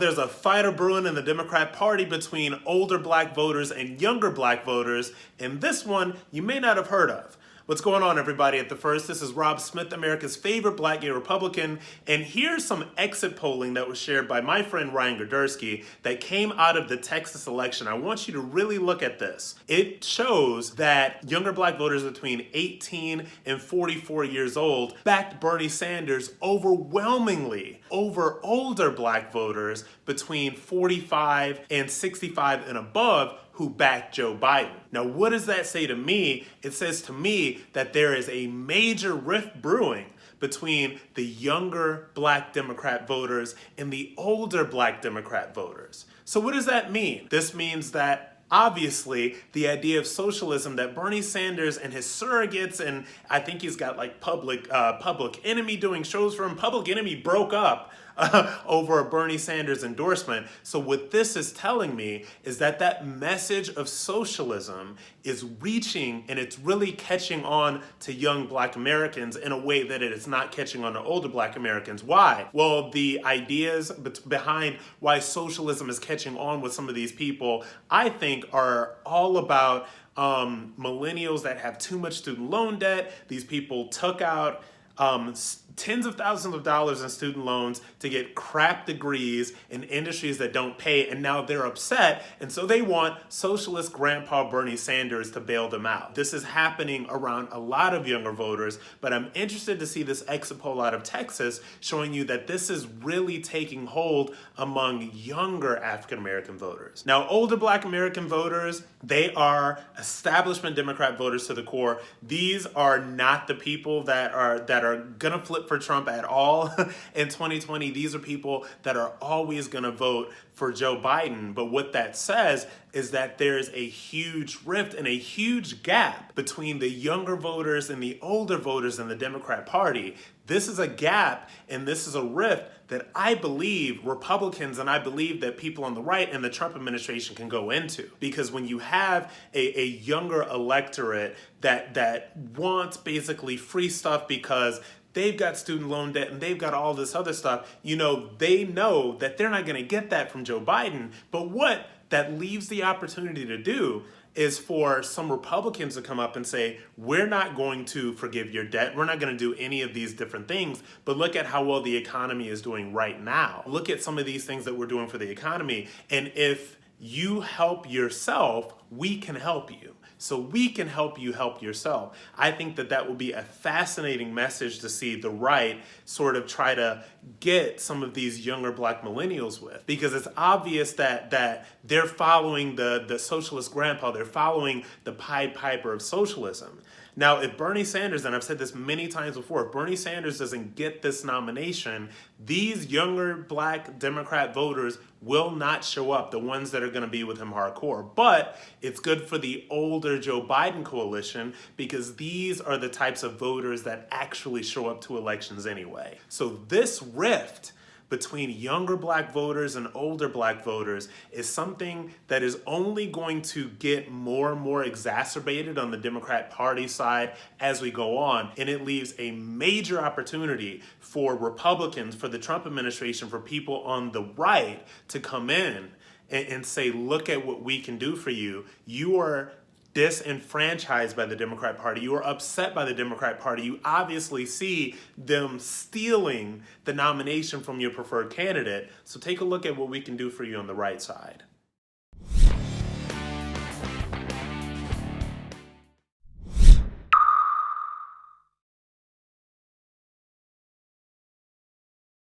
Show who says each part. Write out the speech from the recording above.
Speaker 1: there's a fight brewing in the Democrat Party between older black voters and younger black voters, and this one you may not have heard of. What's going on, everybody? At the first, this is Rob Smith, America's favorite black gay Republican, and here's some exit polling that was shared by my friend Ryan Gurdersky that came out of the Texas election. I want you to really look at this. It shows that younger black voters between 18 and 44 years old backed Bernie Sanders overwhelmingly over older black voters between 45 and 65 and above who backed Joe Biden. Now, what does that say to me? It says to me that there is a major rift brewing between the younger black Democrat voters and the older black Democrat voters. So what does that mean? This means that obviously, the idea of socialism that Bernie Sanders and his surrogates, and I think he's got like Public Enemy doing shows for him. Public Enemy broke up over a Bernie Sanders endorsement. So what this is telling me is that that message of socialism is reaching and it's really catching on to young black Americans in a way that it is not catching on to older black Americans. Why? Well, the ideas behind why socialism is catching on with some of these people, I think, are all about millennials that have too much student loan debt. These people took out tens of thousands of dollars in student loans to get crap degrees in industries that don't pay, and now they're upset, and so they want socialist grandpa Bernie Sanders to bail them out. This is happening around a lot of younger voters, but I'm interested to see this exit poll out of Texas showing you that this is really taking hold among younger African American voters. Now, older black American voters, they are establishment Democrat voters to the core. These are not the people that are gonna flip for Trump at all in 2020. These are people that are always going to vote for Joe Biden. But what that says is that there's a huge rift and a huge gap between the younger voters and the older voters in the Democrat Party. This is a gap and this is a rift that I believe Republicans and I believe that people on the right and the Trump administration can go into. Because when you have a younger electorate that wants basically free stuff because they've got student loan debt and they've got all this other stuff, you know, they know that they're not going to get that from Joe Biden. But what that leaves the opportunity to do is for some Republicans to come up and say, we're not going to forgive your debt. We're not going to do any of these different things. But look at how well the economy is doing right now. Look at some of these things that we're doing for the economy. And if you help yourself, we can help you. So we can help you help yourself. I think that that will be a fascinating message to see the right sort of try to get some of these younger black millennials with, because it's obvious that they're following the socialist grandpa, they're following the Pied Piper of socialism. Now, if Bernie Sanders, and I've said this many times before, if Bernie Sanders doesn't get this nomination, these younger black Democrat voters will not show up, the ones that are going to be with him hardcore. But it's good for the older Joe Biden coalition because these are the types of voters that actually show up to elections anyway. So this rift between younger black voters and older black voters is something that is only going to get more and more exacerbated on the Democrat Party side as we go on. And it leaves a major opportunity for Republicans, for the Trump administration, for people on the right to come in and say, look at what we can do for you. You are disenfranchised by the Democrat Party. You are upset by the Democrat Party. You obviously see them stealing the nomination from your preferred candidate. So take a look at what we can do for you on the right side.